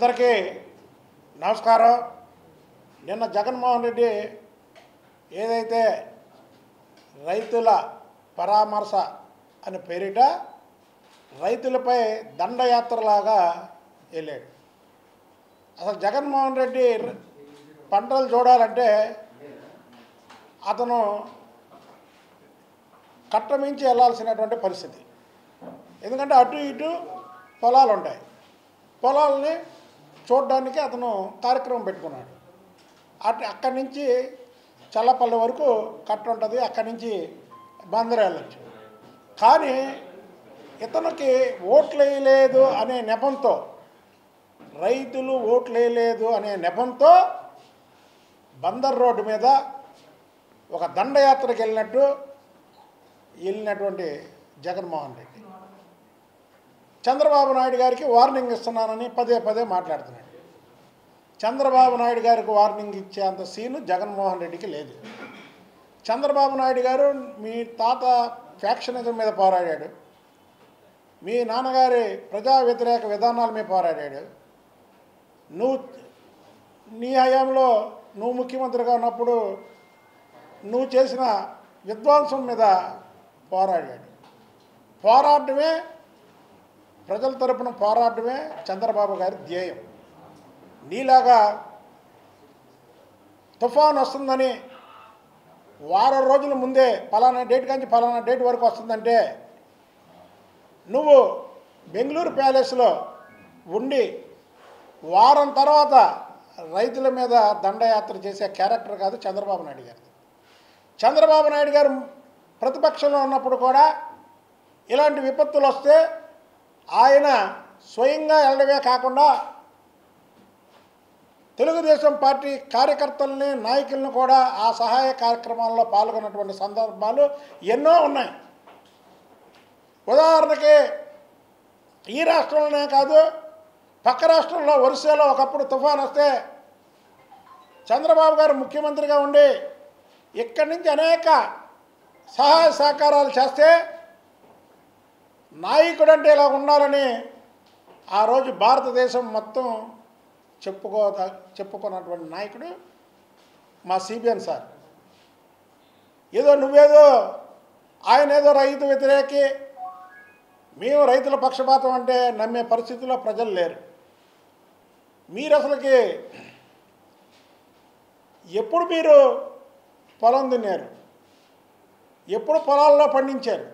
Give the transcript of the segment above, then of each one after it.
అందరికీ నమస్కారం. నిన్న జగన్మోహన్ రెడ్డి ఏదైతే రైతుల పరామర్శ అని పేరిట రైతులపై దండయాత్రలాగా వెళ్ళాడు. అసలు జగన్మోహన్ రెడ్డి పంటలు చూడాలంటే అతను కట్టమించి వెళ్ళాల్సినటువంటి పరిస్థితి. ఎందుకంటే అటు ఇటు పొలాలు ఉంటాయి. పొలాలని చూడడానికి అతను కార్యక్రమం పెట్టుకున్నాడు. అక్కడి నుంచి చల్లపల్లి వరకు కట్ట ఉంటుంది, అక్కడి నుంచి బందర్ వెళ్ళచ్చు. కానీ ఇతనికి ఓట్లు వేయలేదు అనే నెపంతో, రైతులు ఓట్లు వేయలేదు అనే నెపంతో బందర్ రోడ్డు మీద ఒక దండయాత్రకు వెళ్ళినటువంటి జగన్మోహన్ రెడ్డి చంద్రబాబు నాయుడు గారికి వార్నింగ్ ఇస్తున్నానని పదే పదే మాట్లాడుతున్నాడు. చంద్రబాబు నాయుడు గారికి వార్నింగ్ ఇచ్చే అంత సీను జగన్మోహన్ రెడ్డికి లేదు. చంద్రబాబు నాయుడు గారు మీ తాత ఫ్యాక్షనిజం మీద పోరాడాడు, మీ నాన్నగారి ప్రజా వ్యతిరేక విధానాల మీద పోరాడాడు. నీ హయాంలో నువ్వు ముఖ్యమంత్రిగా ఉన్నప్పుడు నువ్వు చేసిన విధ్వంసం మీద పోరాడాడు. పోరాటమే, ప్రజల తరపున పోరాటమే చంద్రబాబు గారి ధ్యేయం. నీలాగా తుఫాన్ వస్తుందని వారం రోజుల ముందే పలానా డేట్ నుంచి పలానా డేట్ వరకు వస్తుందంటే నువ్వు బెంగళూరు ప్యాలెస్లో ఉండి వారం తర్వాత రైతుల మీద దండయాత్ర చేసే క్యారెక్టర్ కాదు చంద్రబాబు నాయుడు గారు. చంద్రబాబు నాయుడు గారు ప్రతిపక్షంలో ఉన్నప్పుడు కూడా ఇలాంటి విపత్తులు వస్తే ఆయన స్వయంగా వెళ్ళడమే కాకుండా తెలుగుదేశం పార్టీ కార్యకర్తల్ని, నాయకులను కూడా ఆ సహాయ కార్యక్రమాల్లో పాల్గొన్నటువంటి సందర్భాలు ఎన్నో ఉన్నాయి. ఉదాహరణకి ఈ రాష్ట్రంలోనే కాదు, పక్క రాష్ట్రంలో ఒరిస్సాలో ఒకప్పుడు తుఫాన్ వస్తే చంద్రబాబు గారు ముఖ్యమంత్రిగా ఉండి ఇక్కడి నుంచి అనేక సహాయ సహకారాలు చేస్తే నాయకుడు అంటే ఇలా ఉండాలని ఆ రోజు భారతదేశం మొత్తం చెప్పుకున్నటువంటి నాయకుడు మా సిబిఎన్ సార్. నువ్వేదో ఆయన ఏదో రైతు వ్యతిరేకి, మేము రైతుల పక్షపాతం అంటే నమ్మే పరిస్థితిలో ప్రజలు లేరు. మీరు అసలుకి ఎప్పుడు మీరు పొలం దున్నారు, ఎప్పుడు పొలాల్లో పండించారు?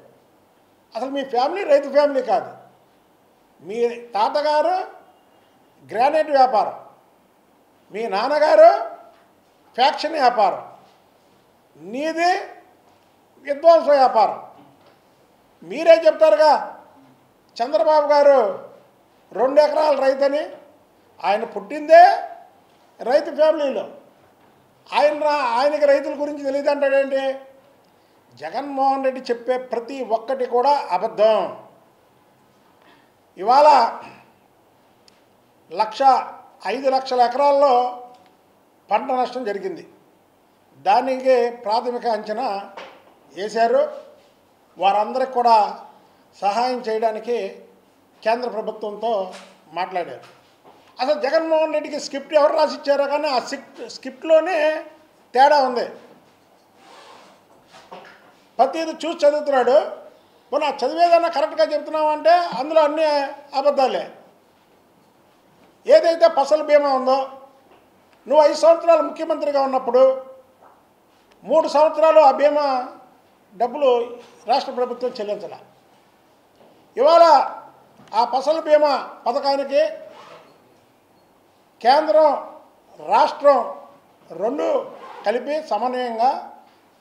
అసలు మీ ఫ్యామిలీ రైతు ఫ్యామిలీ కాదు. మీ తాతగారు గ్రానైట్ వ్యాపారం, మీ నాన్నగారు ఫ్యాక్షన్ వ్యాపారం, నీది విధ్వంస వ్యాపారం. మీరే చెప్తారుగా చంద్రబాబు గారు 2 ఎకరాల రైతని. ఆయన పుట్టిందే రైతు ఫ్యామిలీలో. ఆయనకి రైతుల గురించి తెలియదు అంటాడేంటి? జగన్మోహన్ రెడ్డి చెప్పే ప్రతి ఒక్కటి కూడా అబద్ధం. ఇవాళ 5 లక్షల ఎకరాల్లో పంట నష్టం జరిగింది. దానికి ప్రాథమిక అంచనా వేశారు. వారందరికి కూడా సహాయం చేయడానికి కేంద్ర ప్రభుత్వంతో మాట్లాడారు. అసలు జగన్మోహన్ రెడ్డికి స్క్రిప్ట్ ఎవరు రాసిచ్చారో కానీ ఆ స్క్రిప్ట్లోనే తేడా ఉంది. ప్రతిది చూసి చదువుతున్నాడు. పోనీ చదివేదన్నా కరెక్ట్గా చెప్తున్నావు అంటే అందులో అన్నీ అబద్ధాలే. ఏదైతే ఫసల్ బీమా ఉందో, నువ్వు 5 సంవత్సరాలు ముఖ్యమంత్రిగా ఉన్నప్పుడు 3 సంవత్సరాలు ఆ బీమా డబ్బులు రాష్ట్ర ప్రభుత్వం చెల్లించాల. ఇవాళ ఆ ఫసల్ బీమా పథకానికి కేంద్రం, రాష్ట్రం 2 కలిపి సమన్వయంగా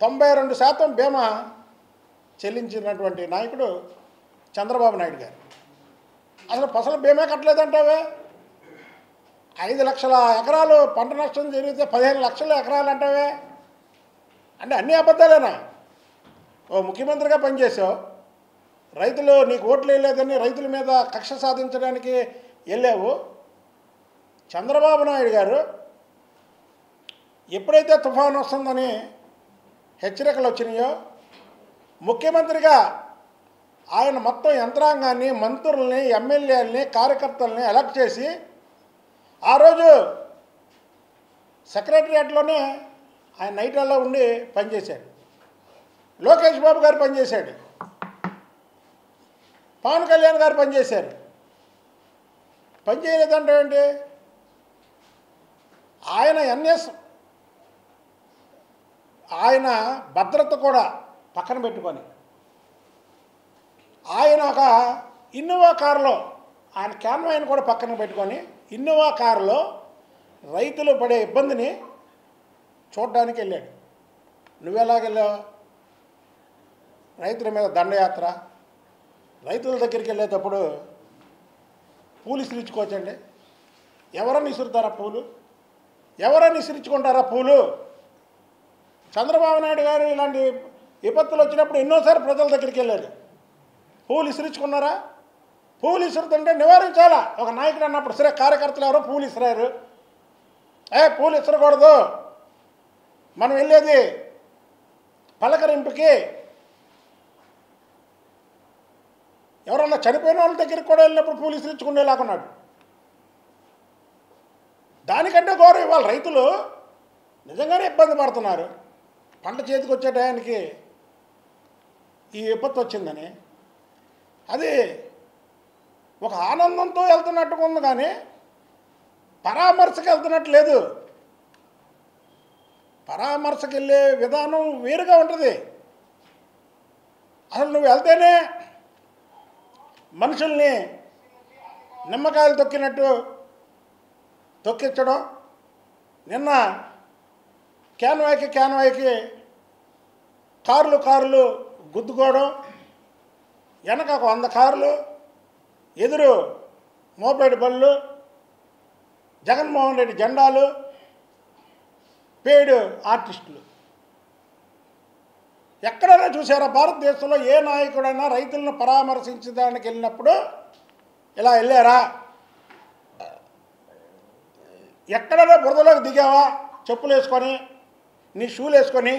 92% బీమా చెల్లించినటువంటి నాయకుడు చంద్రబాబు నాయుడు గారు. అసలు ఫసల్ బీమా కట్టలేదంటావే? 5 లక్షల ఎకరాలు పంట నష్టం జరిగితే 15 లక్షల ఎకరాలు అంటావే? అంటే అన్నీ అబద్ధాలేనా? ఓ ముఖ్యమంత్రిగా పనిచేసావు, రైతులు నీకు ఓట్లు వేయలేదని రైతుల మీద కక్ష సాధించడానికి వెళ్ళావు. చంద్రబాబు నాయుడు గారు ఎప్పుడైతే తుఫాను వస్తుందని హెచ్చరికలు వచ్చినాయో ముఖ్యమంత్రిగా ఆయన మొత్తం యంత్రాంగాన్ని, మంత్రుల్ని, ఎమ్మెల్యేలని, కార్యకర్తల్ని ఎలక్ట్ చేసి ఆ రోజు సెక్రటరియట్లోనే ఆయన నైట్లలో ఉండి పనిచేశాడు. లోకేష్ బాబు గారు పనిచేశాడు, పవన్ కళ్యాణ్ గారు పనిచేశారు. పనిచేయలేదంటే ఏంటి? ఆయన భద్రత కూడా పక్కన పెట్టుకొని ఆయన ఒక ఇన్నోవా కారులో ఆయన క్యాన్వాయ్ని కూడా పక్కన పెట్టుకొని ఇన్నోవా కారులో రైతులు పడే ఇబ్బందిని చూడడానికి వెళ్ళాడు. నువ్వెలాగెళ్ళావు? రైతుల మీద దండయాత్ర, రైతుల దగ్గరికి వెళ్ళేటప్పుడు పూలు ఇసిరించుకోవచ్చండి. ఎవరన్నా ఇసురుతారా పూలు? ఎవరన్నా ఇసిరించుకుంటారా పూలు? చంద్రబాబు నాయుడు గారు ఇలాంటి విపత్తులు వచ్చినప్పుడు ఎన్నోసార్లు ప్రజల దగ్గరికి వెళ్ళాడు. పూలు ఇసిరించుకున్నారా? పూలు ఇసురుతుంటే నివారించాలా. ఒక నాయకుడు అన్నప్పుడు సరే, కార్యకర్తలు ఎవరో పూలు ఇసిరారు, పూలు ఇసరకూడదు, మనం వెళ్ళేది పలకరింపుకి. ఎవరన్నా చనిపోయిన వాళ్ళ దగ్గరికి కూడా వెళ్ళినప్పుడు పూలు ఇసిరించుకునేలాగున్నాడు. దానికంటే గౌరవం ఇవ్వాలి. రైతులు నిజంగానే ఇబ్బంది పడుతున్నారు. పంట చేతికి వచ్చే టయానికి ఈ విపత్తు వచ్చిందని అది ఒక ఆనందంతో వెళ్తున్నట్టుగా ఉంది, కానీ పరామర్శకు వెళ్తున్నట్టు లేదు. పరామర్శకు వెళ్ళే విధానం వేరుగా ఉంటుంది. అసలు నువ్వు వెళ్తేనే మనుషుల్ని నిమ్మకాయలు తొక్కినట్టు తొక్కించడం. నిన్న క్యాన్వాయ్కి కార్లు గుద్దుకోవడం, వెనక ఒక 100 కార్లు, ఎదురు మోపేడు బళ్ళు, జగన్మోహన్ రెడ్డి జెండాలు, పేడు ఆర్టిస్టులు. ఎక్కడైనా చూసారా భారతదేశంలో ఏ నాయకుడైనా రైతులను పరామర్శించడానికి వెళ్ళినప్పుడు ఇలా వెళ్ళారా? ఎక్కడైనా బురదలోకి దిగావా చెప్పులు వేసుకొని, నీ షూలు వేసుకొని?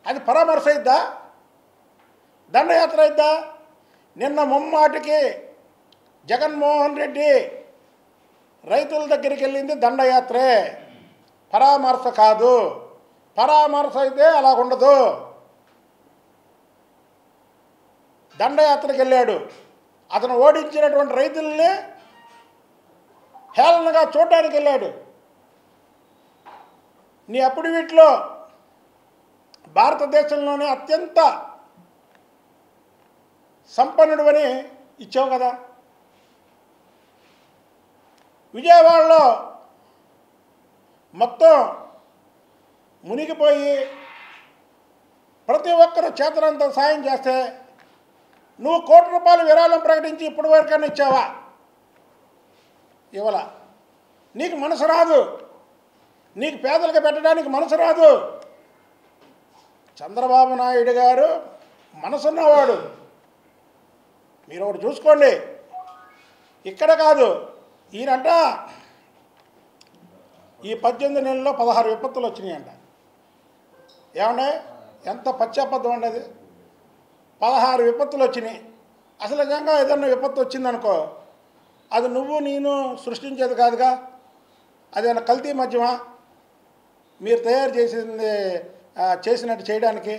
అది పరామర్శ అయిద్దా? దండయాత్ర అయిద్దా? నిన్న ముమ్మాటికి జగన్మోహన్ రెడ్డి రైతుల దగ్గరికి వెళ్ళింది దండయాత్రే, పరామర్శ కాదు. పరామర్శ అయితే అలా ఉండదు. దండయాత్రకు వెళ్ళాడు. అతను ఓడించినటువంటి రైతుల్ని హేళనగా చూడడానికి వెళ్ళాడు. నీ అప్పుడు వీటిలో భారతదేశంలోనే అత్యంత సంపన్నుడు అని ఇచ్చావు కదా. విజయవాడలో మొత్తం మునిగిపోయి ప్రతి ఒక్కరూ చేతనంత సాయం చేస్తే నువ్వు ₹1 కోటి విరాళం ప్రకటించి ఇప్పటి వరకైనా ఇచ్చావా? ఇవ్వలా. నీకు మనసు రాదు, నీకు పేదలకు పెట్టడానికి మనసు రాదు. చంద్రబాబు నాయుడు గారు మనసున్నవాడు. మీరు ఒకటి చూసుకోండి, ఇక్కడ కాదు, ఈయనంట ఈ 18 నెలల్లో 16 విపత్తులు వచ్చినాయంట. ఏమండే ఎంత పశ్చాపద్ధం ఉండేది? 16 విపత్తులు వచ్చినాయి. అసలు నిజంగా ఏదన్నా విపత్తు వచ్చిందనుకో, అది నువ్వు నేను సృష్టించేది కాదుగా. అదేమన్నా కల్తీ మద్యమా మీరు తయారు చేసినట్టు చేయడానికి?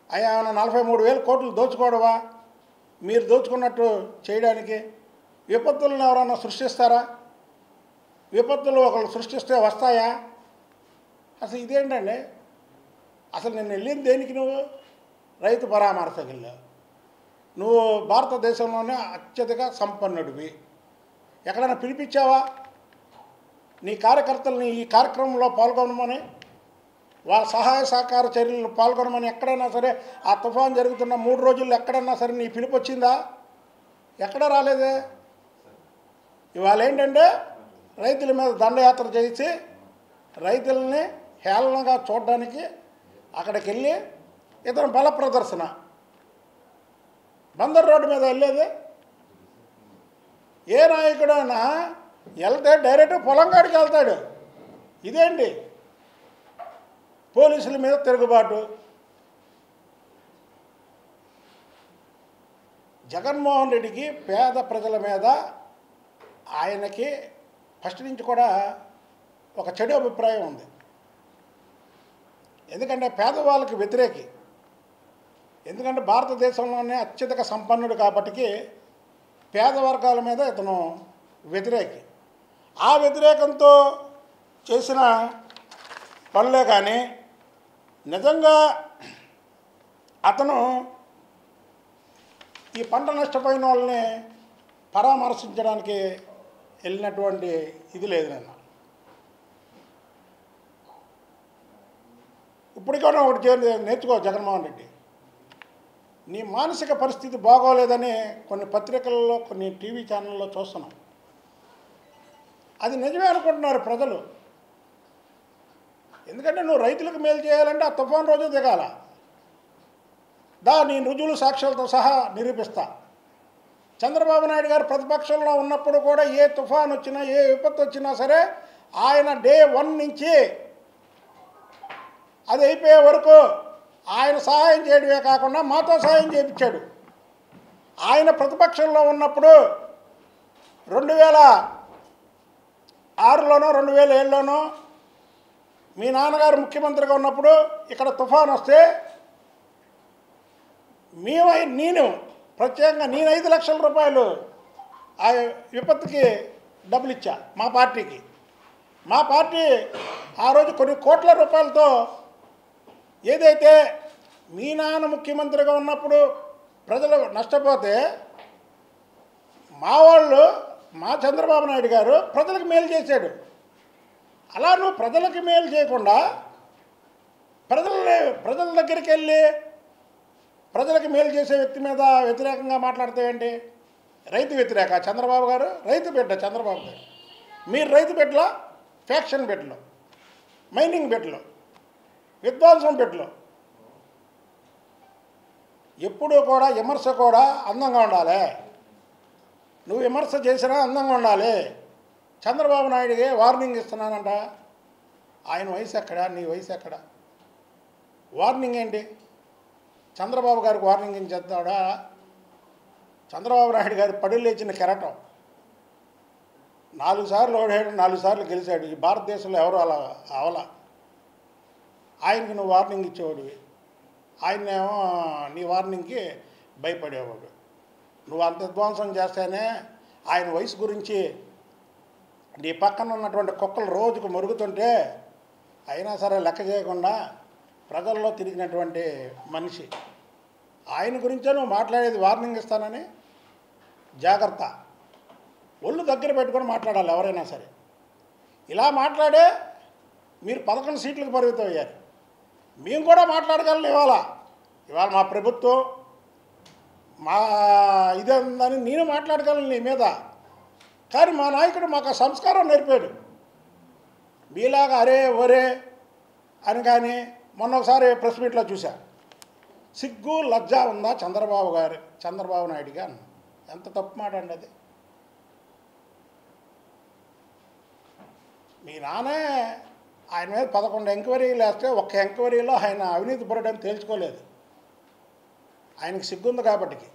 అయ్యా ఏమన్నా 43,000 కోట్లు దోచుకోవడమా మీరు దోచుకున్నట్టు చేయడానికి? విపత్తులను ఎవరన్నా సృష్టిస్తారా? విపత్తులు ఒకళ్ళు సృష్టిస్తే వస్తాయా? అసలు ఇదేంటండి? అసలు నేను వెళ్ళింది దేనికి? నువ్వు రైతు పరామర్శకు వెళ్ళావు. నువ్వు భారతదేశంలోనే అత్యధిక సంపన్నుడివి. ఎక్కడైనా పిలిపించావా నీ కార్యకర్తలని ఈ కార్యక్రమంలో పాల్గొనమని, వాళ్ళ సహాయ సహకార చర్యలు పాల్గొనమని? ఎక్కడైనా సరే ఆ తుఫాన్ జరుగుతున్న 3 రోజుల్లో ఎక్కడైనా సరే నీ పిలుపు వచ్చిందా? ఎక్కడ రాలేదే. ఇవాళ ఏంటంటే రైతుల మీద దండయాత్ర చేసి రైతులని హేళనగా చూడడానికి అక్కడికి వెళ్ళి ఇతను బల ప్రదర్శన. బందర్ రోడ్డు మీద వెళ్ళేది ఏ నాయకుడైనా వెళ్తే డైరెక్ట్ పొలం కాడికి వెళ్తాడు. ఇదేంటి? పోలీసుల మీద తిరుగుబాటు. జగన్మోహన్ రెడ్డికి పేద ప్రజల మీద ఆయనకి ఫస్ట్ నుంచి కూడా ఒక చెడు అభిప్రాయం ఉంది. ఎందుకంటే పేదవాళ్ళకి వ్యతిరేకి. ఎందుకంటే భారతదేశంలోనే అత్యధిక సంపన్నుడు కాబట్టి పేద వర్గాల మీద ఇతను వ్యతిరేకి. ఆ వ్యతిరేకంతో చేసిన పనులే కానీ నిజంగా అతను ఈ పంట నష్టపోయిన వాళ్ళని పరామర్శించడానికి వెళ్ళినటువంటి ఇది లేదు. నేను ఇప్పటికైనా ఒకటి నేర్చుకో జగన్మోహన్ రెడ్డి. నీ మానసిక పరిస్థితి బాగోలేదని కొన్ని పత్రికల్లో కొన్ని టీవీ ఛానల్లో చూస్తున్నాం. అది నిజమే అనుకుంటున్నారు ప్రజలు. ఎందుకంటే నువ్వు రైతులకు మేలు చేయాలంటే ఆ తుఫాన్ రోజు దిగాల. నీ రుజువులు సాక్ష్యాలతో సహా నిరూపిస్తా. చంద్రబాబు నాయుడు గారు ప్రతిపక్షంలో ఉన్నప్పుడు కూడా ఏ తుఫాన్ వచ్చినా ఏ విపత్తు వచ్చినా సరే ఆయన డే 1 నుంచి అది అయిపోయే వరకు ఆయన సహాయం చేయడమే కాకుండా మాతో సహాయం చేయించాడు. ఆయన ప్రతిపక్షంలో ఉన్నప్పుడు 2006లోనో 2007లోనో మీ నాన్నగారు ముఖ్యమంత్రిగా ఉన్నప్పుడు ఇక్కడ తుఫాన్ వస్తే నేను ప్రత్యేకంగా 5 లక్షల రూపాయలు ఆ విపత్తుకి డబ్బులు ఇచ్చా మా పార్టీకి. మా పార్టీ ఆ రోజు కొన్ని కోట్ల రూపాయలతో ఏదైతే మీ నాన్న ముఖ్యమంత్రిగా ఉన్నప్పుడు ప్రజలు నష్టపోతే మా చంద్రబాబు నాయుడు గారు ప్రజలకు మేలు చేశాడు. అలా నువ్వు ప్రజలకు మేలు చేయకుండా ప్రజల దగ్గరికి వెళ్ళి ప్రజలకు మేలు చేసే వ్యక్తి మీద వ్యతిరేకంగా మాట్లాడతాయండి. రైతు వ్యతిరేక చంద్రబాబు గారు, రైతు బిడ్డ చంద్రబాబు గారు. మీరు రైతు బిడ్డలో, ఫ్యాక్షన్ బిడ్డలో, మైనింగ్ బిడ్డలో, విధ్వంసం బిడ్డలో. ఎప్పుడూ కూడా విమర్శ కూడా అందంగా ఉండాలి. నువ్వు విమర్శ చేసినా అందంగా ఉండాలి. చంద్రబాబు నాయుడికి వార్నింగ్ ఇస్తున్నానంట. ఆయన వయసు ఎక్కడ, నీ వయసు ఎక్కడ? వార్నింగ్ ఏంటి? చంద్రబాబు గారికి వార్నింగ్ ఏం చేస్తాడా? చంద్రబాబు నాయుడు గారు పడి లేచిన కెరటం. 4 సార్లు ఓడాడు, 4 సార్లు గెలిచాడు. ఈ భారతదేశంలో ఎవరు అలా అవలా. ఆయనకి నువ్వు వార్నింగ్ ఇచ్చేవాడివి. ఆయన్నేమో నీ వార్నింగ్కి భయపడేవాడు. నువ్వు అంత విధ్వంసం చేస్తేనే ఆయన వయసు గురించి నీ పక్కన ఉన్నటువంటి కుక్కలు రోజుకు మరుగుతుంటే అయినా సరే లెక్క చేయకుండా ప్రజల్లో తిరిగినటువంటి మనిషి. ఆయన గురించే నువ్వు మాట్లాడేది. వార్నింగ్ ఇస్తానని జాగ్రత్త. ఒళ్ళు దగ్గర పెట్టుకొని మాట్లాడాలి ఎవరైనా సరే. ఇలా మాట్లాడే మీరు 11 సీట్లకు పరిమితం అయ్యారు. మేము కూడా మాట్లాడగలను. ఇవాళ మా ప్రభుత్వం మా ఇదే ఉందని నేను మాట్లాడగలను నీ మీద. కానీ మా నాయకుడు మాకు ఆ సంస్కారం నేర్పాడు. మీలాగా అరే ఒరే అని. కానీ మొన్న ఒకసారి ప్రెస్ మీట్లో చూశా. సిగ్గు లజ్జ ఉందా చంద్రబాబు నాయుడుగా అన్న. ఎంత తప్పు మాట అండి అది. మీ నాన్నే ఆయన మీద 11 ఎంక్వైరీలు వేస్తే ఒక్క ఎంక్వైరీలో ఆయన అవినీతి పరుడని తేల్చుకోలేదు. ఆయనకి సిగ్గుంది కాబట్టి.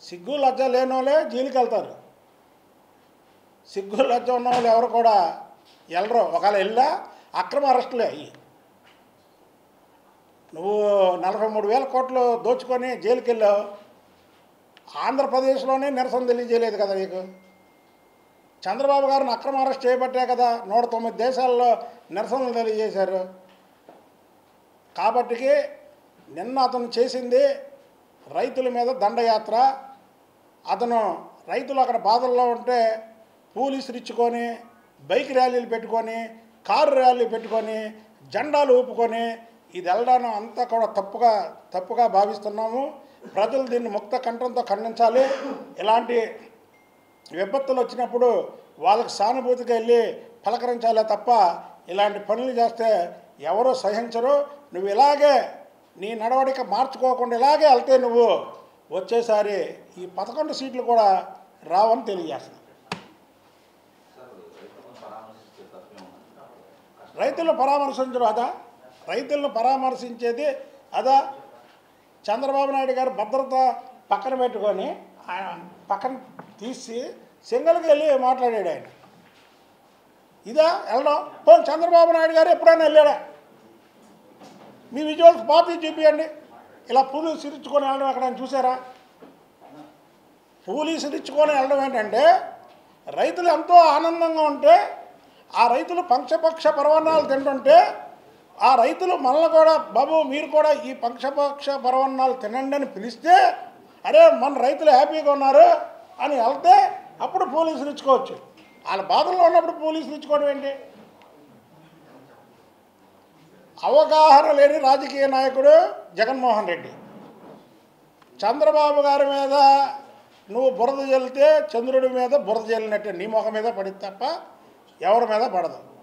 సిగ్గు లజ్జ లేని వాళ్ళే జైలుకి వెళ్తారు. సిగ్గు లజ్జ ఉన్న వాళ్ళు ఎవరు కూడా వెళ్ళరు. ఒకవేళ వెళ్ళా అక్రమ అరెస్టులే అయ్యి. నువ్వు 43,000 కోట్లు దోచుకొని జైలుకి వెళ్ళావు. ఆంధ్రప్రదేశ్లోనే నిరసన తెలియజేయలేదు కదా నీకు. చంద్రబాబు గారిని అక్రమ అరెస్ట్ చేయబట్టే కదా 109 దేశాల్లో నిరసనలు తెలియజేశారు. కాబట్టి నిన్న అతను చేసింది రైతుల మీద దండయాత్ర. అతను రైతులు అక్కడ బాధల్లో ఉంటే పోలీసులు ఇచ్చుకొని బైక్ ర్యాలీలు పెట్టుకొని కారు ర్యాలీ పెట్టుకొని జెండాలు ఊపుకొని ఇది వెళ్ళడం అంతా కూడా తప్పుగా భావిస్తున్నాము. ప్రజలు దీన్ని ముక్త కంఠంతో ఖండించాలి. ఇలాంటి విపత్తులు వచ్చినప్పుడు వాళ్ళకి సానుభూతిగా వెళ్ళి పలకరించాలే తప్ప ఇలాంటి పనులు చేస్తే ఎవరూ సహించరు. నువ్వు ఇలాగే నీ నడవడిక మార్చుకోకుండా ఇలాగే వెళ్తే నువ్వు వచ్చేసారి ఈ 11 సీట్లు కూడా రావని తెలియజేస్తాను. రైతులను పరామర్శించడం అదా? రైతులను పరామర్శించేది అదా? చంద్రబాబు నాయుడు గారు భద్రత పక్కన పెట్టుకొని ఆయన పక్కన తీసి సింగల్కి వెళ్ళి మాట్లాడాడు ఆయన. ఇదా వెళ్ళడం? పోనీ చంద్రబాబు నాయుడు గారు ఎప్పుడైనా వెళ్ళాడా? మీ విజువల్స్ పార్టీ చూపించండి. ఇలా పూలు సిరించుకొని వెళ్ళడం ఎక్కడైనా చూసారా? పూలు సిరించుకొని వెళ్ళడం ఏంటంటే, రైతులు ఎంతో ఆనందంగా ఉంటే, ఆ రైతులు పంచపక్ష పరవన్నాలు తింటుంటే, ఆ రైతులు మనల్ని కూడా బాబు మీరు కూడా ఈ పంచపక్ష పరవన్నాలు తినండి అని పిలిస్తే, అరే మన రైతులు హ్యాపీగా ఉన్నారు అని వెళ్తే అప్పుడు పోలీసులు ఇచ్చుకోవచ్చు. వాళ్ళ బాధల్లో ఉన్నప్పుడు పోలీసులు ఇచ్చుకోవడం ఏంటి? అవగాహన లేని రాజకీయ నాయకుడు జగన్మోహన్ రెడ్డి. చంద్రబాబు గారి మీద నువ్వు బురద జల్లితే చంద్రుడి మీద బురద జల్లినట్టే నీ ముఖం మీద పడితే తప్ప ఎవరి మీద పడదు.